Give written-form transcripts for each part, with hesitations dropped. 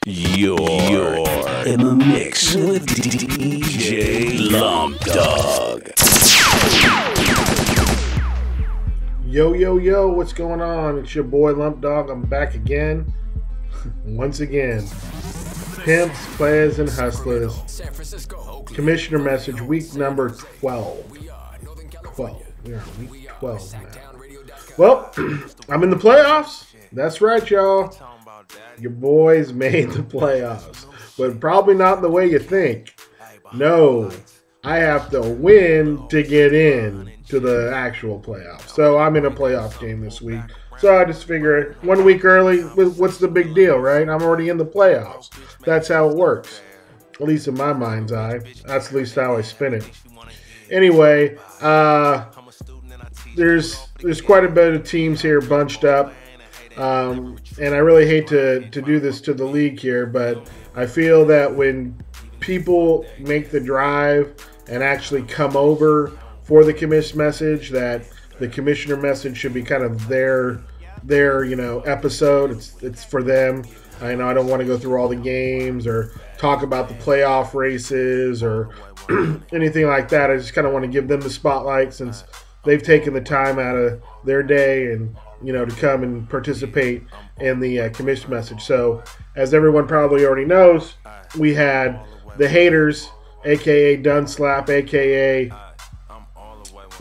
You're in the mix with DJ Lump Dog. Yo, yo, yo, what's going on? It's your boy Lump Dog. I'm back again. Once again. Pimps, players, and hustlers. Commissioner message, week number 12. 12. We're on week 12 now. Well, I'm in the playoffs. That's right, y'all. Your boys made the playoffs. But probably not the way you think. No. I have to win to get in to the actual playoffs. So I'm in a playoff game this week. So I just figure 1 week early, what's the big deal, right? I'm already in the playoffs. That's how it works. At least in my mind's eye. That's at least how I spin it. Anyway, there's quite a bit of teams here bunched up. And I really hate to do this to the league here, but I feel that when people make the drive and actually come over for the commish message, that the commissioner message should be kind of their episode. It's for them. I know I don't want to go through all the games or talk about the playoff races or anything like that. I just kind of want to give them the spotlight since they've taken the time out of their day and to come and participate in the commish message. So, as everyone probably already knows, we had the haters, a.k.a. Dunslap, a.k.a.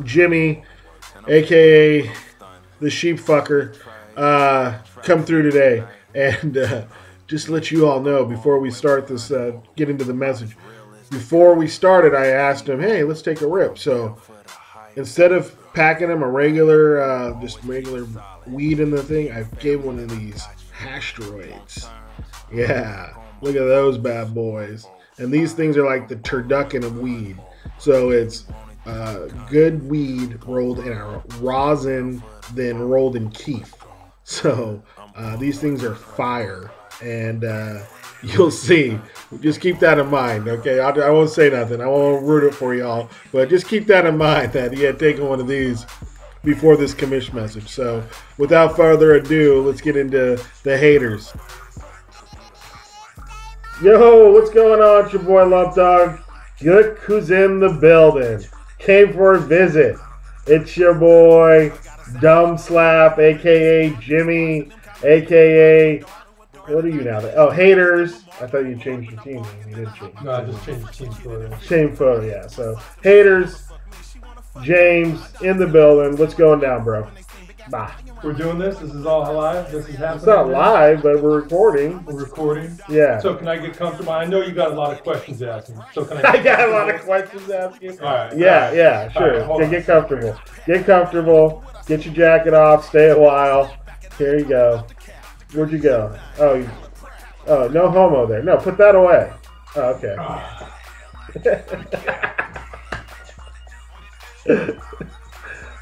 Jimmy, a.k.a. the sheep fucker, come through today. And just to let you all know, before we start this, get into the message, before we started, I asked him, hey, let's take a rip. So, instead of packing him a regular weed in the thing, I gave one of these Hashtroids. Yeah, look at those bad boys. And these things are like the turducken of weed. So it's good weed rolled in a rosin, then rolled in keef. So these things are fire. And you'll see. Just keep that in mind, okay? I won't say nothing. I won't ruin it for y'all. But just keep that in mind that he had taken one of these before this commish message. So without further ado, let's get into the haters. Yo, what's going on? It's your boy Lump Dog. Look who's in the building. Came for a visit. It's your boy Dunslap, a.k.a. Jimmy, a.k.a. What are you now? Oh, haters. I thought you changed your team. You didn't change. No, I just changed the team photo. Team photo, yeah. So, haters, James, in the building. What's going down, bro? Bye. We're doing this? This is all live? This is happening? It's not live, but we're recording. We're recording? Yeah. So can I get comfortable? I know you got a lot of questions to ask me. So can I got a lot of questions to ask you. All right. Yeah, sure. All right, Okay, get comfortable. Get comfortable. Get your jacket off. Stay a while. Here you go. Where'd you go? Oh, no homo there. No, put that away. Oh, okay.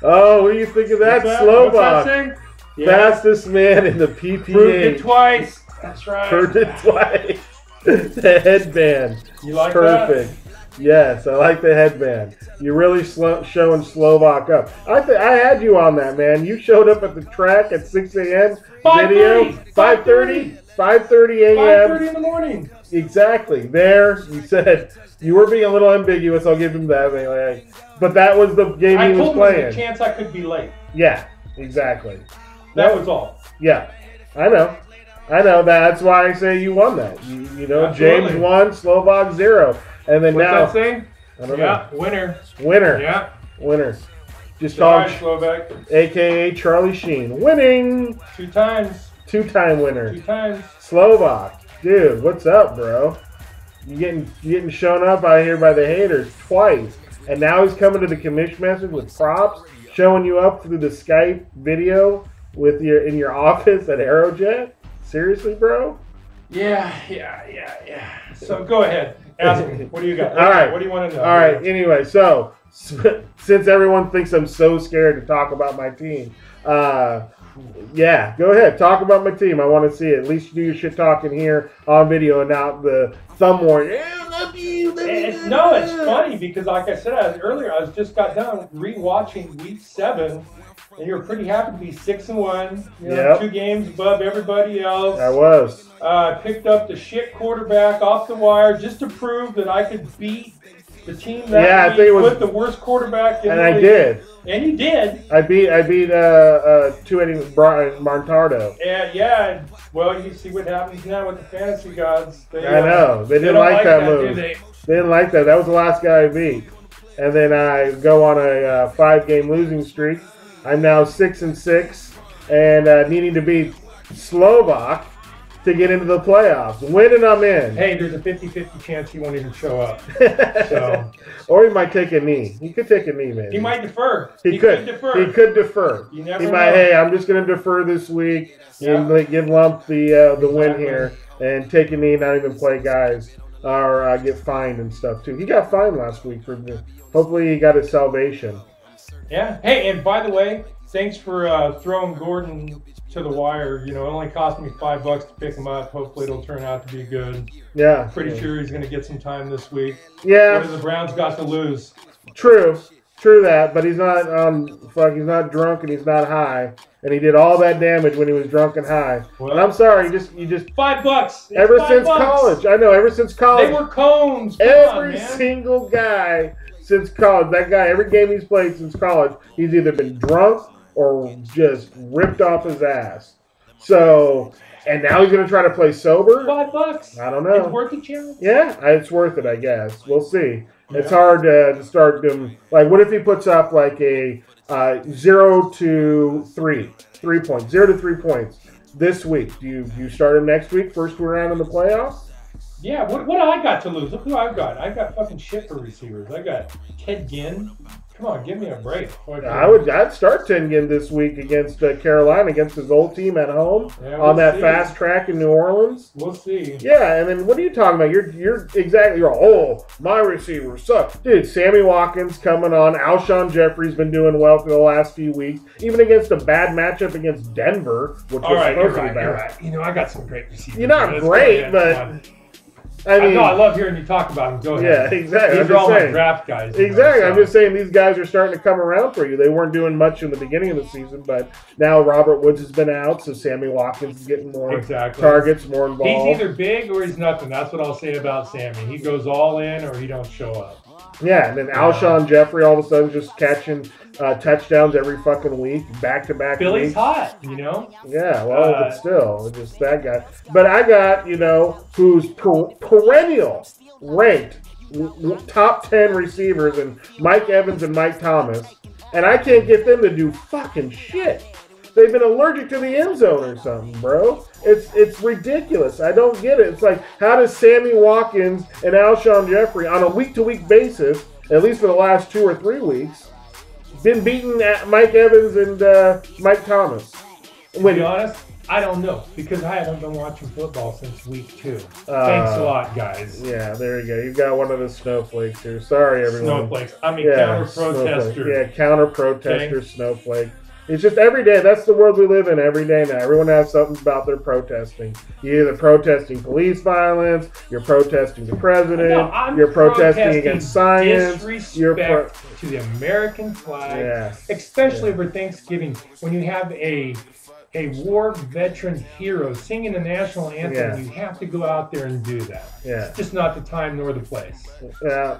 Oh, what do you think of that, Slovak? Yeah. Fastest man in the PPH. Proved it twice. That's right. Proved it twice. The headband. You like Perfect. That? Yes, I like the headband. You're really showing Slovak up. I had you on that, man. You showed up at the track at 6 a.m. Video. 5:30 a.m. 5:30 in the morning. Exactly. There, you said you were being a little ambiguous. I'll give him that. But that was the game he was playing. I told him there's a chance I could be late. Yeah, exactly. That was all. Yeah, I know. That's why I say you won that. You know, absolutely. James won, Slovak 0. And then what's now. That saying? I don't know. Winner. Yeah. Winner. Just called Slovak. A.K.A. Charlie Sheen. Winning. 2 times. 2-time winner. 2 times. Slovak. Dude, what's up, bro? You getting shown up out here by the haters twice. And now he's coming to the commish message with props, showing you up through the Skype video in your office at Aerojet. Seriously, bro? Yeah. So go ahead. Ask me. What do you got? All right. What do you want to know? All right. Anyway, so since everyone thinks I'm so scared to talk about my team, yeah, go ahead. Talk about my team. I want to see it. At least you do your shit talking here on video and not the thumb war. Yeah, love you. No, it's funny because, like I said earlier, I just got done rewatching Week 7 And you were pretty happy to be 6-1. You know, 2 games above everybody else. I was. I picked up the shit quarterback off the wire just to prove that I could beat the team that with the worst quarterback in the league. I did. And you did. I beat 280 Brian Martardo. Yeah. Well, you see what happens now with the fantasy gods. I know. They didn't like that move. They didn't like that. That was the last guy I beat. And then I go on a 5-game losing streak. I'm now 6-6 and needing to beat Slovak to get into the playoffs. Winning, I'm in. Hey, there's a 50-50 chance he won't even show up. Or he might take a knee. He could take a knee, man. He might defer. He could defer. He could defer. You never he know. might. Hey, I'm just going to defer this week and give Lump the win here and take a knee, not even play guys or get fined and stuff too. He got fined last week for. Hopefully, he got his salvation. Yeah. Hey, and by the way, thanks for throwing Gordon to the wire. You know, it only cost me $5 to pick him up. Hopefully, it'll turn out to be good. Yeah. Pretty sure he's going to get some time this week. Yeah. What have the Browns got to lose? True that, but he's not he's not drunk and he's not high, and he did all that damage when he was drunk and high. Well, and I'm sorry, you just $5. Ever since college, I know. Ever since college, they were cones. Every single guy since college, that guy, every game he's played since college, he's either been drunk or just ripped off his ass. So, and now he's going to try to play sober? $5. I don't know. It's worth the challenge? Yeah, it's worth it, I guess. We'll see. Yeah. It's hard to start doing, like, what if he puts up like a 0 to 3 points, 0 to 3 points this week? Do you start him next week, first round in the playoffs? Yeah, what do I got to lose? Look who I've got. I've got fucking shit for receivers. I got Ted Ginn. Come on, give me a break. I'd start Ted Ginn this week against Carolina, against his old team at home on that fast track in New Orleans. We'll see. Yeah, and then what are you talking about? You're my receivers suck. Dude, Sammy Watkins coming on. Alshon Jeffrey's been doing well for the last few weeks, even against a bad matchup against Denver, which was supposed to be bad. You're right. You know, I got some great receivers. You're not great, but I mean, I love hearing you talk about them. Go ahead. Yeah, exactly. These are all my draft guys. Exactly. I'm just saying these guys are starting to come around for you. They weren't doing much in the beginning of the season, but now Robert Woods has been out, so Sammy Watkins is getting more targets, more involved. He's either big or he's nothing. That's what I'll say about Sammy. He goes all in or he don't show up. Yeah, and then Alshon Jeffrey all of a sudden just catching touchdowns every fucking week, back-to-back Billy's weeks. hot, you know? Yeah, well, but still, just that guy. But I got, who's perennial ranked top 10 receivers and Mike Evans and Mike Thomas, and I can't get them to do fucking shit. They've been allergic to the end zone or something, bro. It's ridiculous. I don't get it. It's like, how does Sammy Watkins and Alshon Jeffrey on a week-to-week basis, at least for the last 2 or 3 weeks, been beating Mike Evans and Mike Thomas? To be honest, I don't know, because I haven't been watching football since week 2. Thanks a lot, guys. Yeah, there you go. You've got one of the snowflakes here. Sorry, everyone. Snowflakes. I mean, counter-protester. Yeah, counter-protester, snowflake. It's just every day. That's the world we live in every day now. Everyone has something about their protesting. You're either protesting police violence, you're protesting the president, you're protesting against science. Disrespect to the American flag, especially over Thanksgiving, when you have a war veteran hero singing the national anthem. You have to go out there and do that. Yeah. It's just not the time nor the place.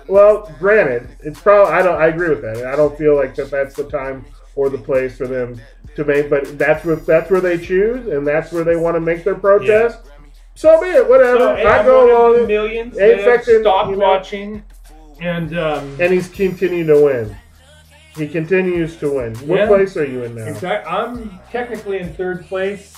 Well, granted, it's probably I agree with that. I don't feel like that's the time or the place for them to make, but that's where they choose, and that's where they want to make their protest. Yeah. So be it, whatever. So, I go along. Millions that stopped watching, and he's continuing to win. He continues to win. What place are you in now? Exactly. I'm technically in 3rd place.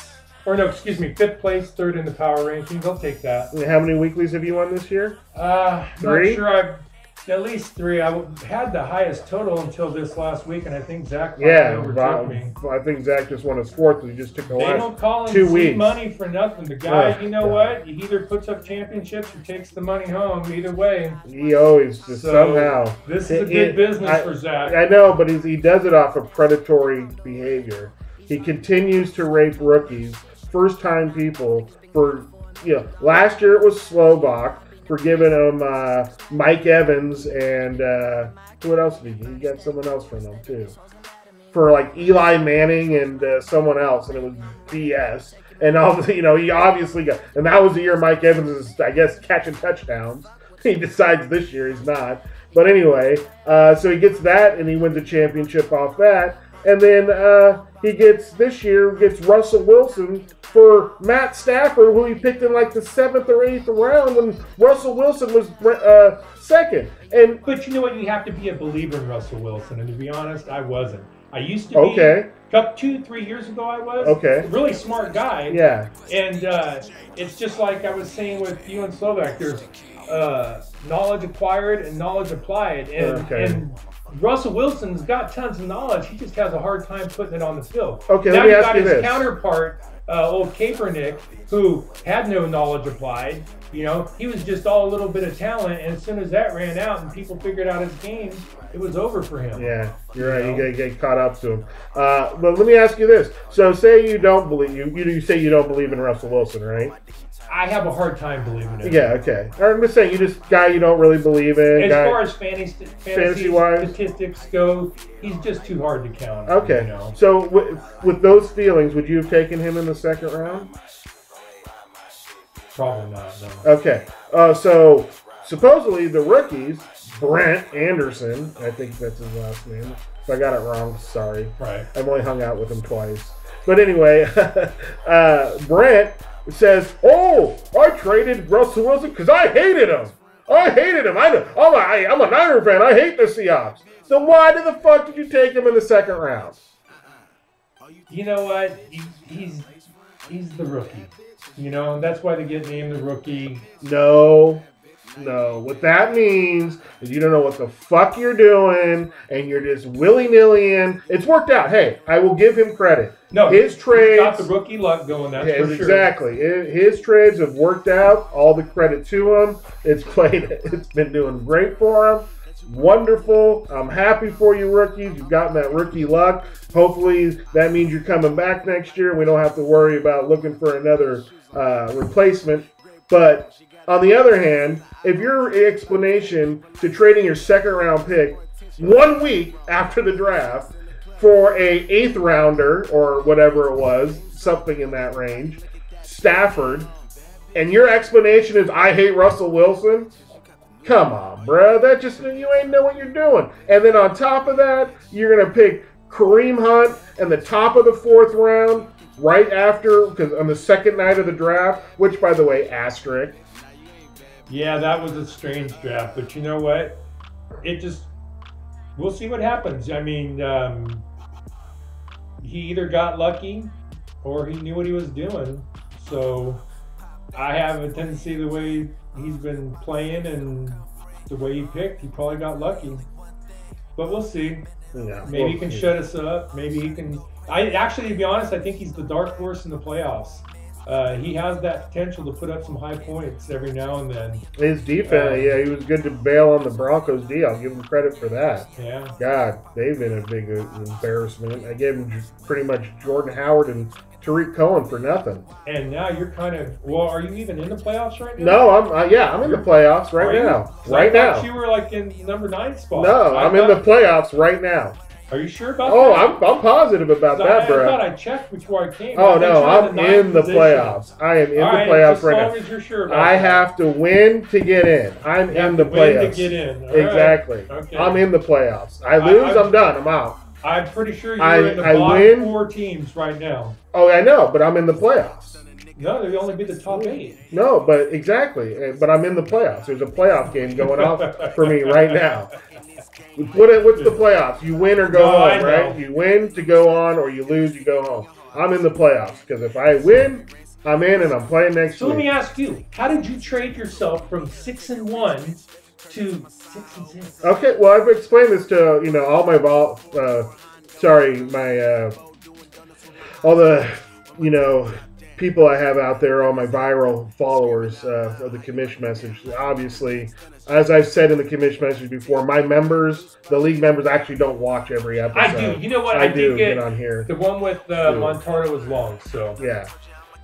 Or no, excuse me, 5th place, 3rd in the power rankings. I'll take that. And how many weeklies have you won this year? 3? Not sure. At least 3. I had the highest total until this last week, and I think Zach overtook me. I think Zach just won his 4th, but he just took the last 2 weeks. They don't call him money for nothing. The guy, what? He either puts up championships or takes the money home. Either way. He always just somehow. This is a good business for Zach. I know, but he does it off of predatory behavior. He continues to rape rookies, first-time people. Last year it was Slovak. For giving him Mike Evans and what else did he get? He got someone else from them too. For like Eli Manning and someone else, and it was BS. And all he obviously got, and that was the year Mike Evans is, I guess, catching touchdowns. He decides this year he's not. But anyway, so he gets that, and he wins a championship off that. And then he gets Russell Wilson for Matt Stafford, who he picked in like the 7th or 8th round when Russell Wilson was second. But you know what? You have to be a believer in Russell Wilson. And to be honest, I wasn't. I used to be. Okay. 2-3 years ago I was. Okay. Really smart guy. Yeah. And it's just like I was saying with you and Slovak. There's knowledge acquired and knowledge applied. And Russell Wilson's got tons of knowledge. He just has a hard time putting it on the field. Okay, now let me ask got you his this. counterpart, old Kaepernick, who had no knowledge applied. He was just all a little bit of talent, and as soon as that ran out and people figured out his game, it was over for him. Yeah, you're right. You get caught up to him. But let me ask you this. So say you don't believe you say you don't believe in Russell Wilson, right? I have a hard time believing it. Yeah, okay. I'm just saying, you don't really believe in. As far as fantasy-wise statistics go, he's just too hard to count. Okay. So with those feelings, would you have taken him in the second round? Probably not, no. Okay. So supposedly the rookies, Brent Anderson, I think that's his last name. If I got it wrong, sorry. Right. I've only hung out with him twice. But anyway, Brent says, "Oh, I traded Russell Wilson because I hated him. I'm a Niner fan. I hate the Seahawks. So why the fuck did you take him in the second round?" You know what? He's the rookie. That's why they get named the rookie. No. What that means is you don't know what the fuck you're doing, and you're just willy-nilly in. It's worked out. Hey, I will give him credit. No, his trades got the rookie luck going. That's for sure. Exactly. His trades have worked out. All the credit to him. It's been doing great for him. Wonderful. I'm happy for you, rookies. You've gotten that rookie luck. Hopefully, that means you're coming back next year. We don't have to worry about looking for another replacement. But on the other hand, if your explanation to trading your second-round pick 1 week after the draft for a 8th rounder or whatever it was, something in that range, Stafford, and your explanation is I hate Russell Wilson, come on, bro. That just, you ain't know what you're doing. And then on top of that, you're going to pick Kareem Hunt in the top of the 4th round right after, because on the second night of the draft, which, by the way, asterisk. Yeah, that was a strange draft, but you know what? We'll see what happens. I mean, he either got lucky or he knew what he was doing. So I have a tendency, the way he's been playing and the way he picked, he probably got lucky. But we'll see. Yeah, maybe he can shut us up. Maybe he can. To be honest, I think he's the dark horse in the playoffs. He has that potential to put up some high points every now and then. His defense, he was good to bail on the Broncos D. I'll give him credit for that. Yeah. God, they've been a big embarrassment. I gave him pretty much Jordan Howard and Tariq Cohen for nothing. And now you're kind of, are you even in the playoffs right now? No, I'm in the playoffs right now. I thought you were like in number 9 spot. No, I'm in the playoffs right now. Are you sure about that? I'm positive about that, bro. I thought I checked before I came. Oh, no, I'm in the playoffs. I am in the playoffs right now. As long as you're sure about I that. have to win to get in. I'm in the playoffs. Win to get in. Exactly. Okay. I'm in the playoffs. I lose, I'm done. I'm out. I'm pretty sure you're in the bottom 4 teams right now. Oh, I know, but I'm in the playoffs. No, they'll only be the top 8. No, but exactly. But I'm in the playoffs. There's a playoff game going off for me right now. What's the playoffs? You win or go home, right? You win to go on, or you lose, you go home. I'm in the playoffs because if I win, I'm in and I'm playing next week. So let me ask you, how did you trade yourself from 6-1 to 6-6? Okay, well, I've explained this to all my all the people I have out there, all my viral followers of the Commish message. Obviously, as I've said in the Commish message before, my members, the league members, actually don't watch every episode. I do. You know what? I do get on here. The one with Montardo was long, so yeah.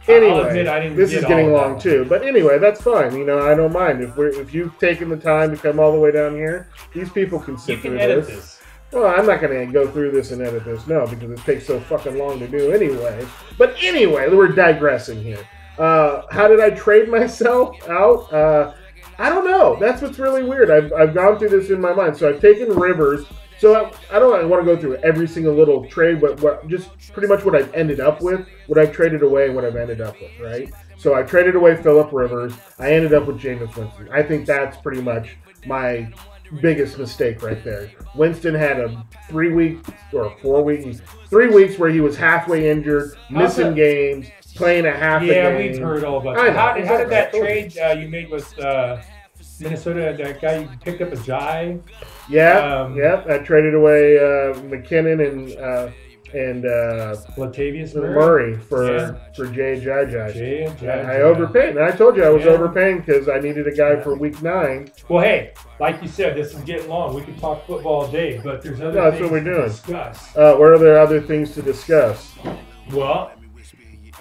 Anyway, I'll admit I didn't this get is getting all long too. But anyway, that's fine. I don't mind if you've taken the time to come all the way down here. These people can sit through edit this. Well, I'm not going to go through this and edit this, no, because it takes so fucking long to do anyway. But anyway, we're digressing here. How did I trade myself out? I don't know. That's what's really weird. I've gone through this in my mind. So I've taken Rivers. So I don't want to go through every single little trade, but just pretty much what I've ended up with, what I've traded away, and what I've ended up with, right? So I traded away Phillip Rivers. I ended up with Jameis Winston. I think that's pretty much my biggest mistake right there. Winston had a 3 week or 4 week, 3 weeks where he was halfway injured, missing games, playing a half a game. Yeah, we've heard all about that. How did that trade you made with Minnesota, that guy you picked up a Jai? Yeah, I traded away McKinnon and Latavius Murray for Jai. I overpaid. And I told you I was overpaying because I needed a guy for week 9. Well, hey, like you said, this is getting long. We could talk football all day, but there's other things to discuss. What are there other things to discuss? Well,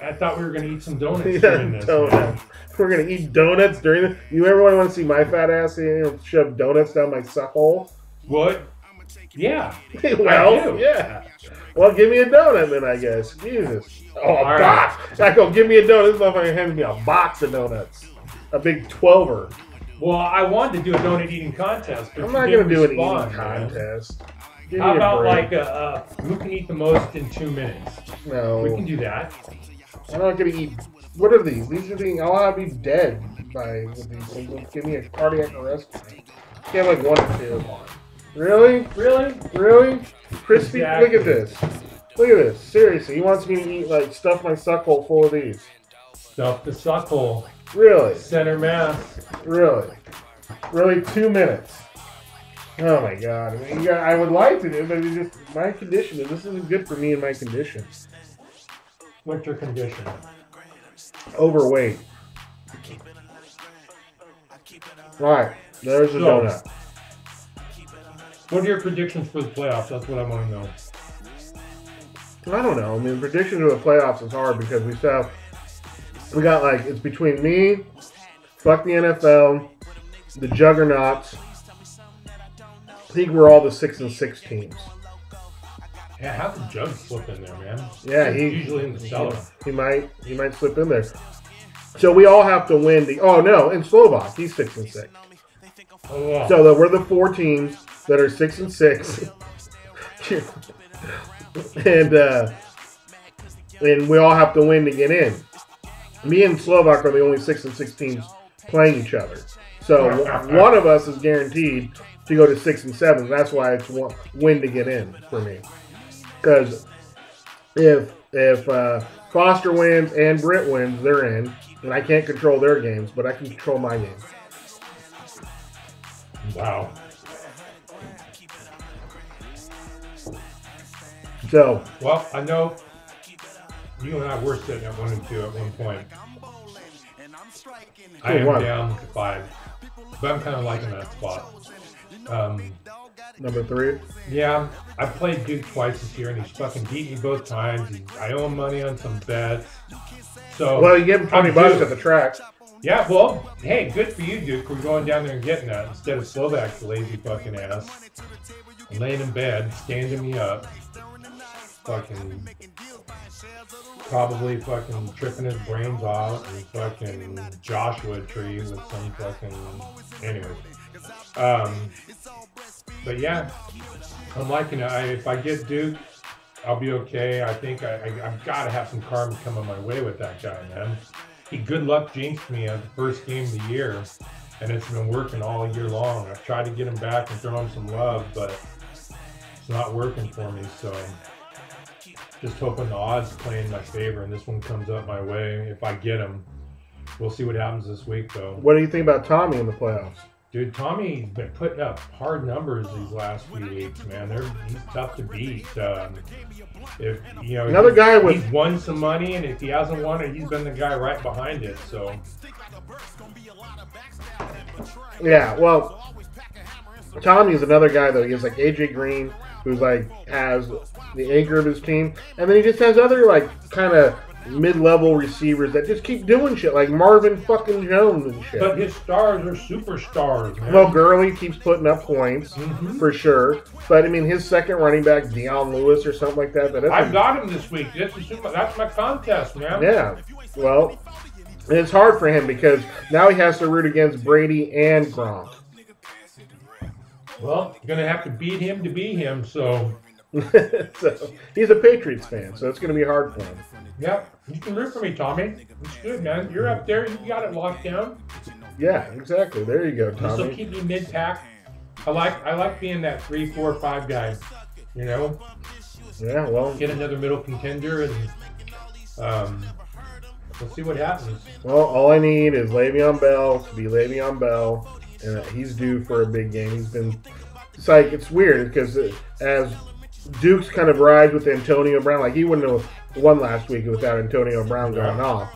I thought we were going to eat some donuts during this. Donuts. We're going to eat donuts during this. You ever want to see my fat ass shove donuts down my suck hole? What? Yeah. Well, yeah. Well, give me a donut then, I guess. Jesus. Oh, a box. Right. I go, give me a donut. This motherfucker handed me a box of donuts. A big 12-er. Well, I wanted to do a donut eating contest, but I'm not going to do an eating contest. How about like who can eat the most in 2 minutes? No. We can do that. I'm not going to eat. What are these? These are things. I'll be dead with these things. Give me a cardiac arrest. You have like 1 or 2. Really? Crispy? Exactly. Look at this. Seriously, he wants me to eat, like, stuff my suck hole full of these. Stuff the suck hole. Really? Center mass. Really? 2 minutes. Oh my god. I mean, I would like to do it, but it's just my condition. This isn't good for me in my condition. What's your condition? Overweight. Alright, there's a donut. What are your predictions for the playoffs? That's what I want to know. I don't know. I mean, predictions of the playoffs is hard because we got like, it's between me, fuck the NFL, the Juggernauts. I think we're all the 6-6 teams. Yeah, how did Jug slip in there, man? Yeah, he's usually in the cellar. He might slip in there. So we all have to win the. Oh no, and Slovak, he's 6-6. Oh, yeah. So we're the 4 teams that are 6-6, and we all have to win to get in. Me and Slovak are the only 6-6 teams playing each other. So one of us is guaranteed to go to 6-7. That's why it's win to get in for me. Because if Foster wins and Britt wins, they're in, and I can't control their games, but I can control my games. Wow. So. Well, I know you and I were sitting at 1 and 2 at one point. I am down to 5, but I'm kind of liking that spot. Number 3? Yeah, I played Duke twice this year, and he's fucking beat me both times. I owe him money on some bets. So well, you give him $20 at the track. Yeah, well, hey, good for you, Duke. We're going down there and getting that instead of Slovak's lazy fucking ass laying in bed, standing me up, fucking probably fucking tripping his brains out and fucking Joshua tree with some fucking anyway. But yeah, I'm liking it. If I get Duke, I'll be okay. I think I've got to have some karma coming my way with that guy, man. He good luck jinxed me at the first game of the year, and it's been working all year long. I've tried to get him back and throw him some love, but it's not working for me. So just hoping the odds play in my favor, and this one comes up my way. If I get him, we'll see what happens this week, though. What do you think about Tommy in the playoffs? Dude, Tommy's been putting up hard numbers these last few weeks, man. He's tough to beat. If you know, another guy with he's won some money, and if he hasn't won it, he's been the guy right behind it. So, yeah, well, Tommy's another guy though. He has like AJ Green, who's like has the anchor of his team, and then he just has other like kind of mid-level receivers that just keep doing shit, like Marvin fucking Jones and shit. But his stars are superstars, man. Well, Gurley keeps putting up points, for sure. But, I mean, his second running back, Deion Lewis or something like that. I've got him this week. That's my contest, man. Yeah. Well, it's hard for him because now he has to root against Brady and Gronk. Well, you're going to have to beat him to be him, so... So, he's a Patriots fan, so it's going to be hard for him. Yeah, you can root for me, Tommy. It's good, man. You're up there. You got it locked down. Yeah, exactly. There you go, Tommy. This will keep me mid-pack. I like being that 3, 4, 5 guy, you know? Yeah, well... Get another middle contender, and we'll see what happens. Well, all I need is Le'Veon Bell to be Le'Veon Bell, and he's due for a big game. He's been... It's like, it's weird, because as Duke's kind of rides with Antonio Brown, like he wouldn't have won last week without Antonio Brown going off.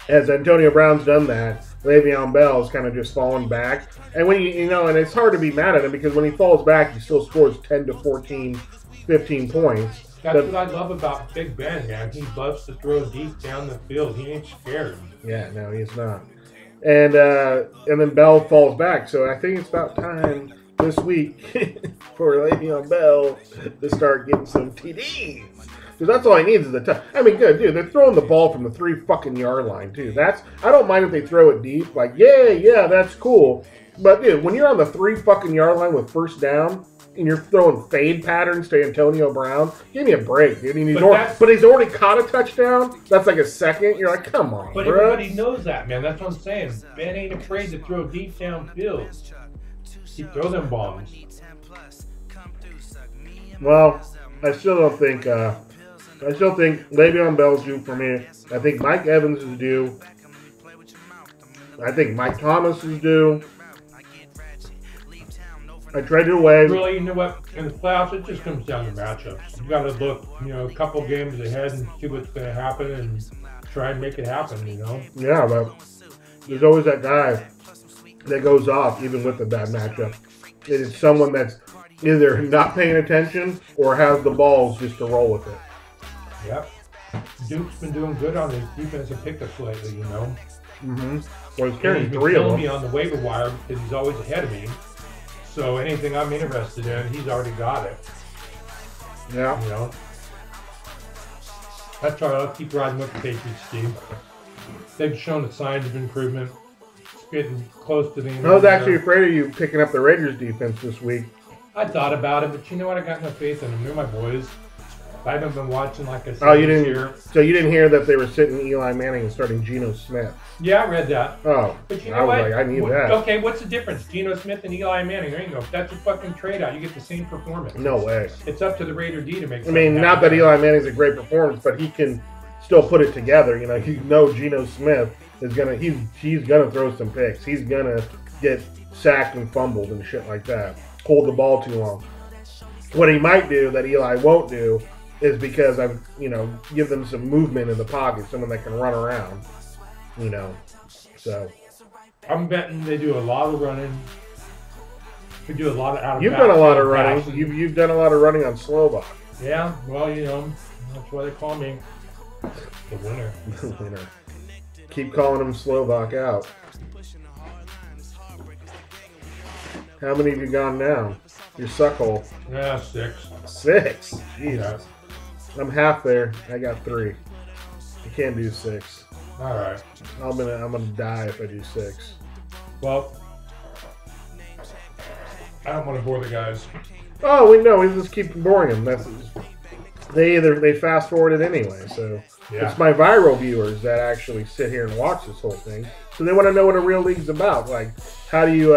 As Antonio Brown's done that, Le'Veon Bell's kind of just fallen back. And when and it's hard to be mad at him because when he falls back, he still scores 10 to 14, 15 points. That's what I love about Big Ben, man. He loves to throw deep down the field. He ain't scared. Yeah, no, he's not. And then Bell falls back. So I think it's about time this week for Le'Veon Bell to start getting some TDs. Because that's all he needs is the touch. I mean, good, dude. They're throwing the ball from the 3 fucking yard line, too. I don't mind if they throw it deep. Like, yeah, that's cool. But, dude, when you're on the 3 fucking yard line with first down and you're throwing fade patterns to Antonio Brown, give me a break, dude. But he's already caught a touchdown. That's like a second. You're like, come on, but bro. Everybody knows that, man. That's what I'm saying. Ben ain't afraid to throw deep downfield. He throw them bombs. Well, I still don't think... I still think Le'Veon Bell's due for me. I think Mike Evans is due. I think Mike Thomas is due. I traded away. Really, you know what? In the playoffs, it just comes down to matchups. You got to look, a couple games ahead and see what's going to happen and try and make it happen, Yeah, but there's always that guy that goes off even with a bad matchup. It is someone that's either not paying attention or has the balls just to roll with it. Yep. Duke's been doing good on his defensive pickups lately, Mm-hmm. Well, he's carrying he's 3 of them. me on the waiver wire because he's always ahead of me. So anything I'm interested in, he's already got it. Yeah. That's all right. I'll keep riding with the Patriots, Steve. They've shown the signs of improvement. It's getting close to the end. I was actually afraid of you picking up the Raiders defense this week. I thought about it, but you know what? I got no faith in them. They're my boys. I haven't been watching like I said. Oh, you didn't hear? So you didn't hear that they were sitting Eli Manning and starting Geno Smith? Yeah, I read that. Oh, but you know what? Like, I need that. Okay, what's the difference? Geno Smith and Eli Manning. There you go. If that's a fucking trade out, you get the same performance. No way. It's up to the Raider D to make. I mean, not that Eli Manning's a great performance, but he can still put it together. Geno Smith is gonna. He's gonna throw some picks. He's gonna get sacked and fumbled and shit like that. Hold the ball too long. What he might do that Eli won't do is because I've, give them some movement in the pocket, someone that can run around, so. I'm betting they do a lot of running. They do a lot of out of. You've done a lot of running. You've done a lot of running on Slovak. Yeah, well, that's why they call me the winner. The winner. Keep calling him Slovak out. How many have you gone now? Your suckhole. Yeah, 6. 6? Jesus. Yeah. I'm half there. I got 3. I can't do 6. All right. I'm gonna die if I do 6. Well, I don't want to bore the guys. Oh, we just keep boring them. They fast forward it anyway. So It's my viral viewers that actually sit here and watch this whole thing. So they want to know what a real league's about. Like, how do you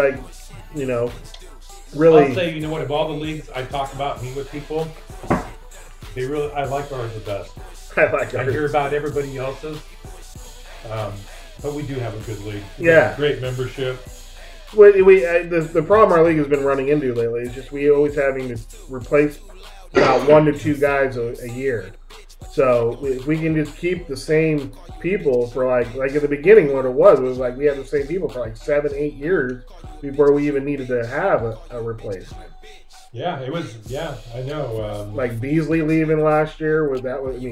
really? I'll say, of all the leagues I talk about, meet with people, I like ours the best. I like ours. I hear about everybody else's, but we do have a good league. Great membership. The problem our league has been running into lately is just we always having to replace about 1 to 2 guys a year. So if we can just keep the same people for like at the beginning, what it was like we had the same people for like 7-8 years before we even needed to have a replacement. Yeah, it was. Yeah, I know. Like Beasley leaving last year,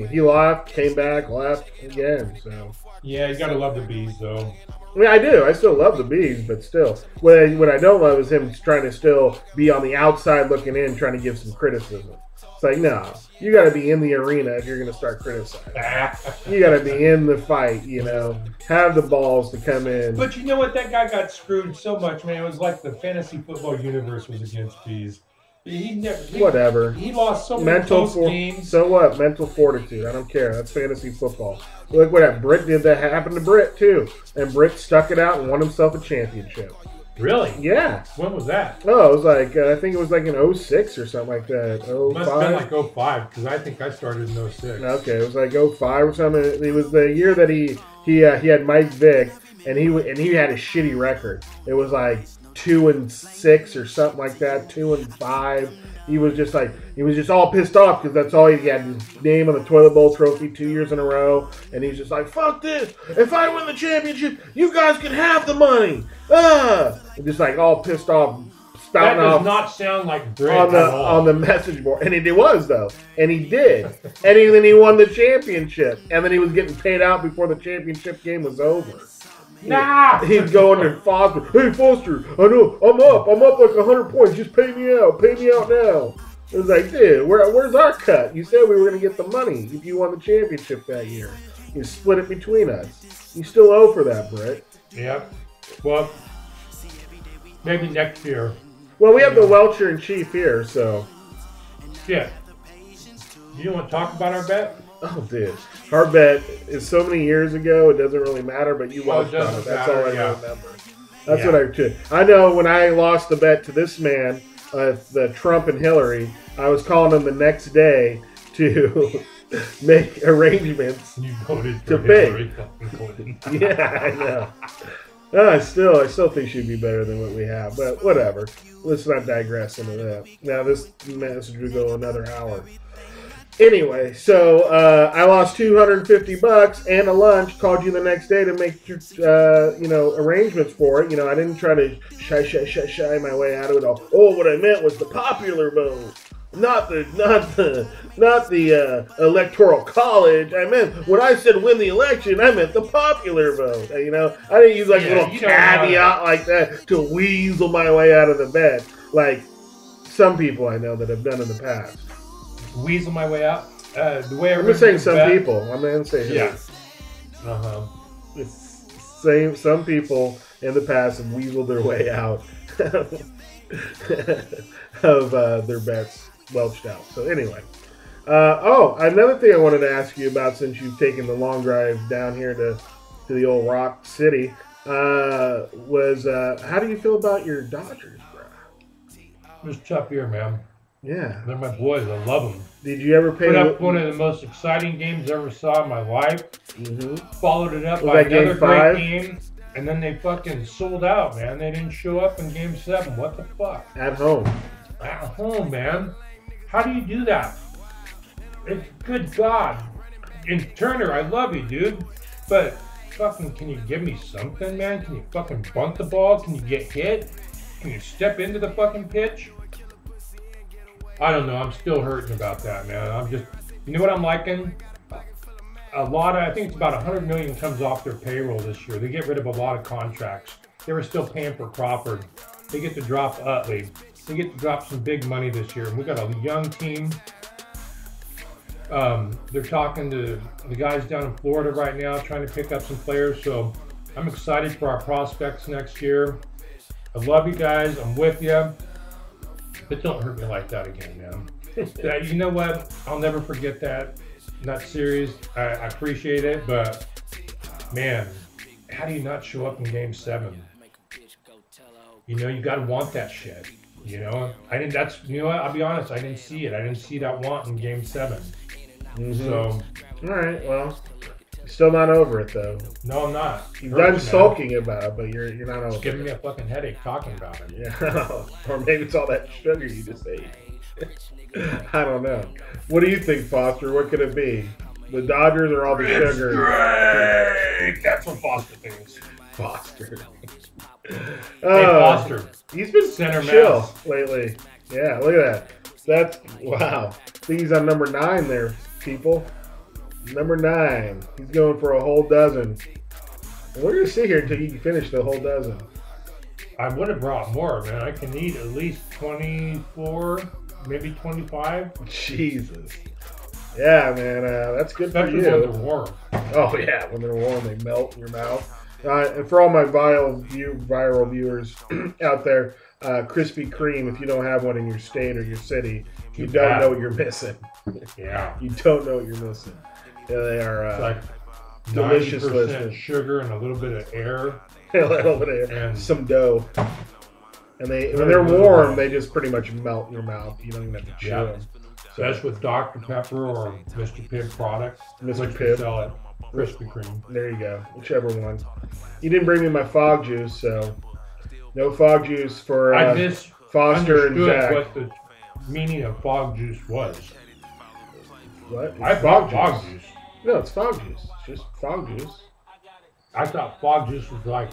he left, came back, left again. So yeah, you gotta love the Bees though. I mean, I do. I still love the Bees, but still, what I don't love is him trying to still be on the outside looking in, trying to give some criticism. It's like, no, you got to be in the arena if you're going to start criticizing. You got to be in the fight, have the balls to come in. But you know what? That guy got screwed so much, man. It was like the fantasy football universe was against Bees. Whatever. He lost so many close games. So what? Mental fortitude. I don't care. That's fantasy football. Look what that Britt did. That happened to Britt too, and Britt stuck it out and won himself a championship. Really? Yeah. When was that? Oh, it was like I think it was like in 06 or something like that. 05? Must have been like 05 because I think I started in 06. Okay, it was like 05 or something. It was the year that he had Mike Vick and he had a shitty record. It was like 2-6 or something like that, 2-5. He was just all pissed off because that's all he had his name on the toilet bowl trophy 2 years in a row, and he's just like, fuck this! If I win the championship, you guys can have the money. And just like all pissed off, spouting that does off not sound like Britt on the message board, and it was though, and he did, and then he won the championship, and then he was getting paid out before the championship game was over. Nah! He'd go under Foster. Hey, Foster, I know, I'm up like 100 points. Just pay me out now. It was like, dude, where's our cut? You said we were going to get the money if you won the championship that year. You split it between us. You still owe for that, Brett. Yep. Well, maybe next year. Well, we have the Welcher in chief here, so. Shit. You want to talk about our bet? Oh, dude. Our bet is so many years ago, it doesn't really matter, but you lost on it. That's all I remember. That's what I did. I know when I lost the bet to this man, the Trump and Hillary, I was calling him the next day to make arrangements you voted to for pay. Hillary. Yeah, I know. I still think she'd be better than what we have, but whatever. Let's not digress into that. Now, this message will go another hour. Anyway, so I lost $250 and a lunch. Called you the next day to make arrangements for it. I didn't try to shy my way out of it all. Oh, what I meant was the popular vote, not the electoral college. I meant when I said win the election, I meant the popular vote. I didn't use like a little caveat like that to weasel my way out of the bed, like some people I know that have done in the past. Weasel my way out. The way I'm just saying some people. I'm not saying It's some people in the past have weaseled their way out of their bets welched out. So anyway, another thing I wanted to ask you about since you've taken the long drive down here to the old Rock City was how do you feel about your Dodgers, bro? Just tough year, man. Yeah. They're my boys. I love them. Did you ever pay? Put up one of the most exciting games I ever saw in my life. Mm-hmm. Followed it up by another great game. And then they fucking sold out, man. They didn't show up in Game 7. What the fuck? At home. At home, man. How do you do that? Good God. And Turner, I love you, dude. But fucking, can you give me something, man? Can you fucking bunt the ball? Can you get hit? Can you step into the fucking pitch? I don't know. I'm still hurting about that, man. I'm just, you know what I'm liking? I think it's about $100 million comes off their payroll this year. They get rid of a lot of contracts. They were still paying for Crawford. They get to drop Utley. They get to drop some big money this year. And we got a young team. They're talking to the guys down in Florida right now, trying to pick up some players. So I'm excited for our prospects next year. I love you guys. I'm with you. But don't hurt me like that again, man. You know what? I'll never forget that. Not serious. I appreciate it, but man, how do you not show up in Game 7? You gotta want that shit. I didn't. I'll be honest. I didn't see it. I didn't see that want in Game 7. Mm-hmm. So, all right. Well, you're still not over it though. No, I'm not. You've done sulking about it, but you're not over. It's giving me a fucking headache talking about it. Yeah. Or maybe it's all that sugar you just ate. I don't know. What do you think, Foster? What could it be? The Dodgers or all the sugar? Great. That's what Foster thinks. Foster. Hey, Foster. He's been Center chill mass. lately. Yeah, look at that. That's, wow. I think he's on number 9 there, people. Number 9. He's going for a whole dozen. And we're going to sit here until you can finish the whole dozen. I would have brought more, man. I can eat at least 24, maybe 25. Jesus. Yeah, man. That's good for you. Especially when they're warm. Oh, yeah. When they're warm, they melt in your mouth. And for all my viral viewers out there, Krispy Kreme, if you don't have one in your state or your city, you don't know what you're missing. Yeah. You don't know what you're missing. Yeah, they are it's like delicious 90% listening. sugar and a little bit of air. A little bit of And some dough. And when they're warm, they just pretty much melt in your mouth. You don't even have to chew them. So that's with Dr. Pepper or Mr. Pibb products. Mr. Which Pibb. sell at Krispy Kreme. There you go. Whichever one. You didn't bring me my fog juice, so no fog juice for I Foster and misunderstood Zach. what the meaning of fog juice was. What? I bought fog juice. No, it's fog juice. It's just fog juice. I thought fog juice was like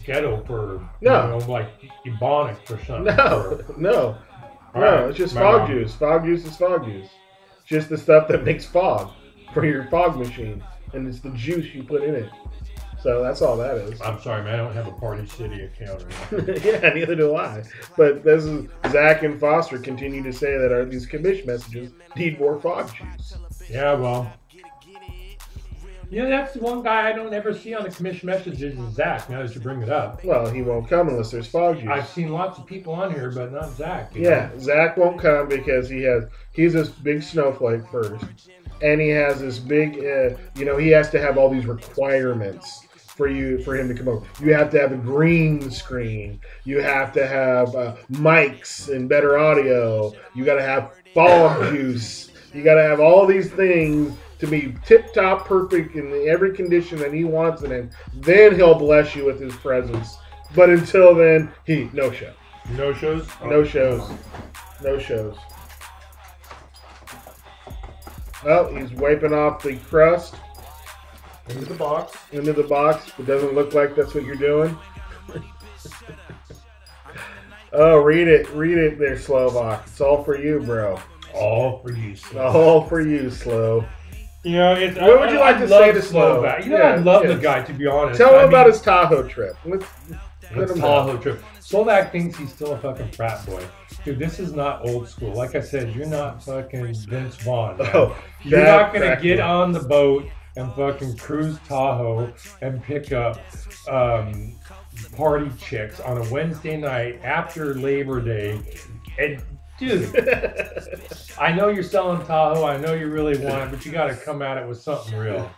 ghetto for, No. like Ebonics or something. No. All right, It's just my fog bad. juice. Fog juice is fog juice. It's just the stuff that makes fog for your fog machine. And it's the juice you put in it. So that's all that is. I'm sorry, man. I don't have a Party City account. Yeah, neither do I. But this is Zach and Foster continue to say that these commish messages need more fog juice. Yeah, well. That's the one guy I don't ever see on the commission messages is Zach, now that you bring it up. Well, he won't come unless there's fog juice. I've seen lots of people on here, but not Zach. Yeah, Zach won't come because he's this big snowflake first. And he has this big, he has to have all these requirements for him to come over. You have to have a green screen. You have to have mics and better audio. You got to have fog juice. You got to have all these things to be tip-top perfect in every condition that he wants it in. Then he'll bless you with his presence. But until then, no show. No shows? No shows. No shows. Well, he's wiping off the crust. Into the box. Into the box. It doesn't look like that's what you're doing. Oh, read it. Read it there, Slovak. It's all for you, bro. All for you, Slow. All for you, Slow. What would you like to say to Slow? I love the guy, to be honest. Tell him about his Tahoe trip. Let him Tahoe know. trip. Slovak thinks he's still a fucking frat boy. Dude, this is not old school. Like I said, you're not fucking Vince Vaughn. Man. Oh, you're not going to crack get me. on the boat and fucking cruise Tahoe and pick up party chicks on a Wednesday night after Labor Day. And, dude, I know you're selling Tahoe. I know you really want it, but you got to come at it with something real.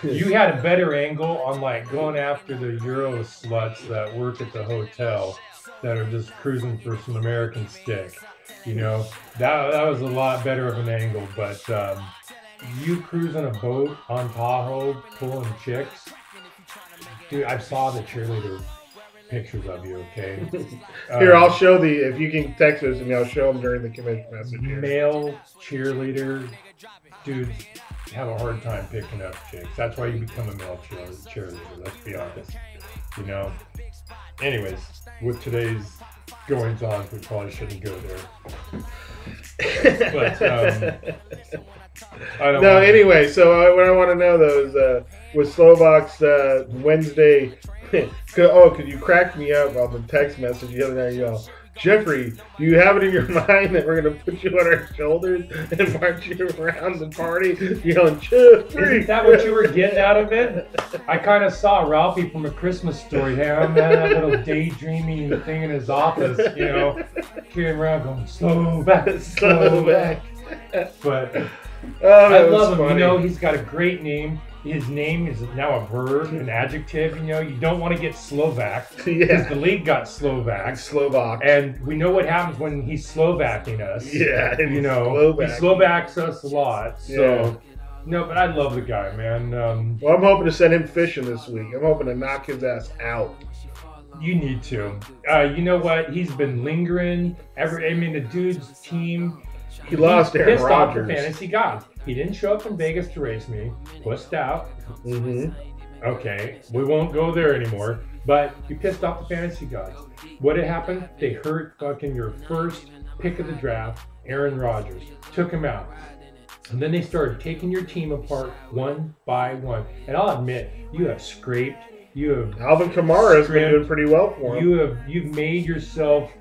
You had a better angle on like going after the Euro sluts that work at the hotel that are just cruising for some American stick. That was a lot better of an angle. But you cruising a boat on Tahoe, pulling chicks, dude. I saw the cheerleader pictures of you. Okay. Here, I'll show if you can text those to me, I'll show them during the commission message here. Male cheerleader dudes have a hard time picking up chicks. That's why you become a male cheerleader. Let's be honest. Anyways, with today's goings on, we probably shouldn't go there. But I don't know. Anyway, so what I want to know though is with Slovak's Wednesday. Because you cracked me up on the text message the other night. You go, Jeffrey, do you have it in your mind that we're going to put you on our shoulders and march you around the party yelling, Jeffrey? Isn't that what you were getting out of it? I kind of saw Ralphie from A Christmas Story. Having that little daydreaming thing in his office, carrying around going, slow back. But I love him. Funny. He's got a great name. His name is now a verb, an adjective. You don't want to get Slovak because the league got Slovak. And we know what happens when he's Slovaking us. Yeah, he Slovaks us a lot. So, but I love the guy, man. Well, I'm hoping to send him fishing this week. I'm hoping to knock his ass out. You need to. You know what? He's been lingering. The dude's team. He lost Aaron pissed off the Rodgers. fantasy god. He didn't show up in Vegas to race me. Pussed out. Mm-hmm. Okay, we won't go there anymore. But you pissed off the fantasy gods. What had happened? They hurt fucking your first pick of the draft, Aaron Rodgers. Took him out. And then they started taking your team apart one by one. And I'll admit, you have scraped. You have Alvin Kamara has been doing pretty well for him. You've made yourself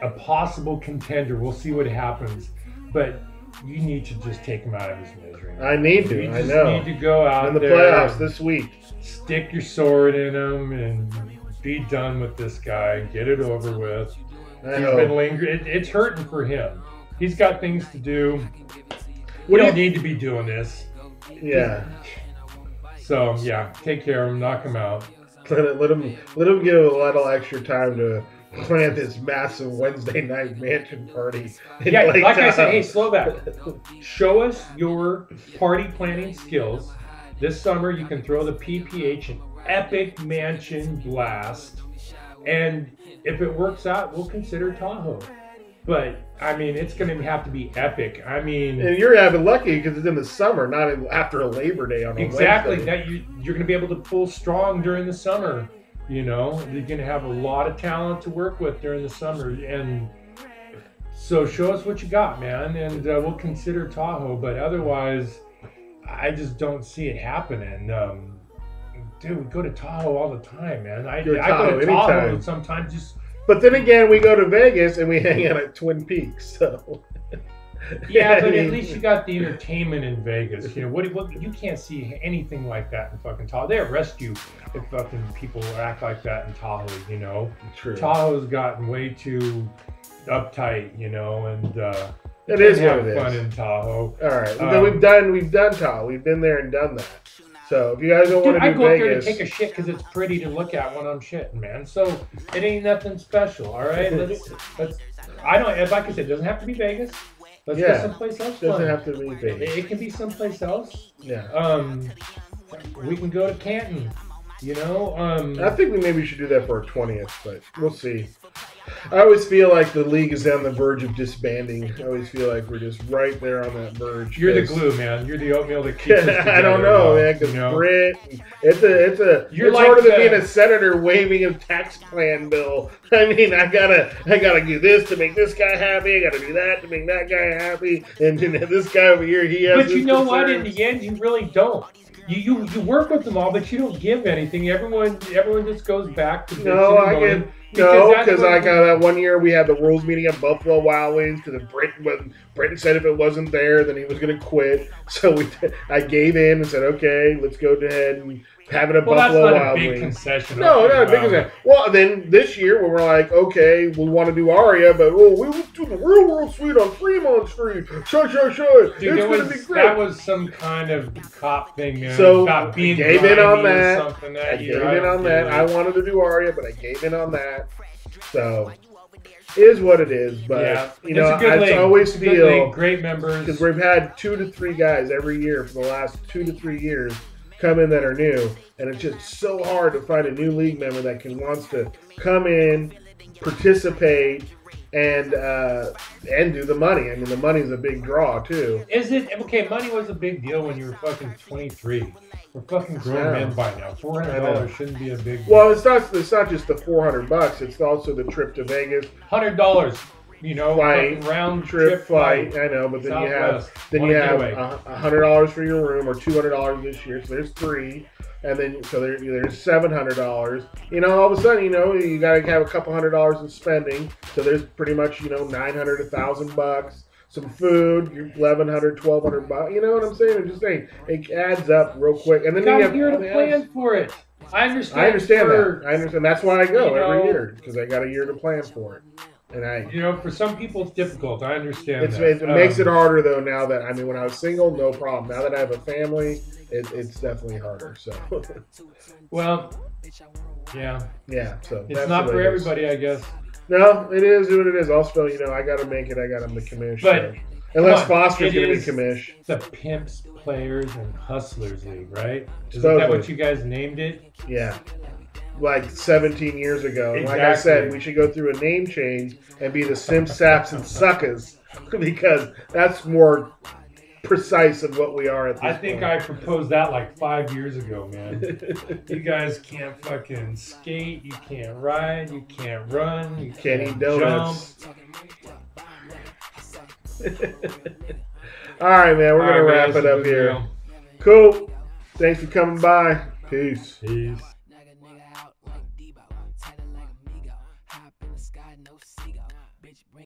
a possible contender. We'll see what happens. But you need to just take him out of his misery. I need to. I know. You need to go out in the there playoffs this week. Stick your sword in him and be done with this guy. Get it over with. He's been lingering. It's hurting for him. He's got things to do. We don't need to be doing this. Yeah. So yeah, take care of him. Knock him out. Let him get a little extra time to plan this massive Wednesday night mansion party. Yeah, like I said, hey, slow back. Show us your party planning skills. This summer, you can throw the PPH an epic mansion blast. And if it works out, we'll consider Tahoe. But, I mean, it's going to have to be epic. I mean... And you're having lucky because it's in the summer, not after a Labor Day on a exactly. Wednesday. You're going to be able to pull strong during the summer. You know, you're going to have a lot of talent to work with during the summer. And so show us what you got, man. And we'll consider Tahoe. But otherwise... I just don't see it happening. Dude, we go to Tahoe all the time, man. I go to Tahoe sometimes just... But then again, we go to Vegas and we hang out at Twin Peaks, so... Yeah, but at least you got the entertainment in Vegas. You know, what you can't see anything like that in fucking Tahoe. They arrest you if fucking people act like that in Tahoe, you know? True. Tahoe's gotten way too uptight, you know, and... It is what it is. Fun in Tahoe. All right, we've done Tahoe. We've been there and done that. So if you guys don't want to do Vegas, I go up there to take a shit because it's pretty to look at when I'm shitting, man. So it ain't nothing special. All right, let's. I don't. Like I said, it doesn't have to be Vegas. Let's go someplace else. Doesn't have to be Vegas. It can be someplace else. Yeah. We can go to Canton. You know. I think we maybe should do that for our 20th, but we'll see. I always feel like the league is on the verge of disbanding. I always feel like we're just right there on that verge. You're the glue, man. You're the oatmeal that keeps us together. I don't know, man. Because Brit, it's harder than being a senator waving a tax plan bill. I mean, I gotta do this to make this guy happy. I gotta do that to make that guy happy. And this guy over here, he has. But you know what? In the end, you really don't. You work with them all, but you don't give anything. Everyone just goes back to because I got that one year we had the rules meeting at Buffalo Wild Wings because Britton said if it wasn't there, then he was going to quit. So I gave in and said, okay, let's go ahead and have it at Buffalo Wild Wings. That's not a big concession. No, not a big concession. Well, then this year when we're like, okay, we want to do Aria, but we will do the Real World Suite on Fremont Street. Sure. Dude, it's going to be great. That was some kind of cop thing, man. So about being I gave in on that. I gave in on that. I wanted to do Aria, but I gave in on that. So it is what it is. But you know, I always feel great members because we've had 2 to 3 guys every year for the last 2 to 3 years come in that are new, and it's just so hard to find a new league member that wants to come in, participate, and do the money. I mean, the money's a big draw too. Is it okay? Money was a big deal when you were fucking 23. We're fucking grown men by now. $400 shouldn't be a big deal. Well, it's not just the $400. It's also the trip to Vegas. $100. You know, round trip flight. I know, but then you have $100 for your room or $200 this year, so there's $300, and then so there's $700. You know, all of a sudden, you know, you got to have a couple $100 in spending, so there's pretty much $900, $1,000. Some food, you're $1,100, $1,200. You know what I'm saying? I'm just saying it adds up real quick, and then you have to plan for it. I understand that. I understand. That's why I go every year because I got a year to plan for it. And for some people it's difficult. I understand that. It makes it harder though now that when I was single, no problem. Now that I have a family, it's definitely harder. So, well, yeah. So it's not for everybody, I guess. No, it is what it is. Also, I got to make it. I got him the commish. But unless Foster's going to be commish, the Pimps, Players, and Hustlers League, right? Isn't that what you guys named it? Yeah. Like 17 years ago. And like I said, we should go through a name change and be the Simps, Saps, and Suckers because that's more precise of what we are at this I think point. I proposed that like 5 years ago, man. You guys can't fucking skate, you can't ride, you can't run, you Can't can't eat donuts. All right, man. We're going to wrap it up here. Cool. Thanks for coming by. Peace. Peace.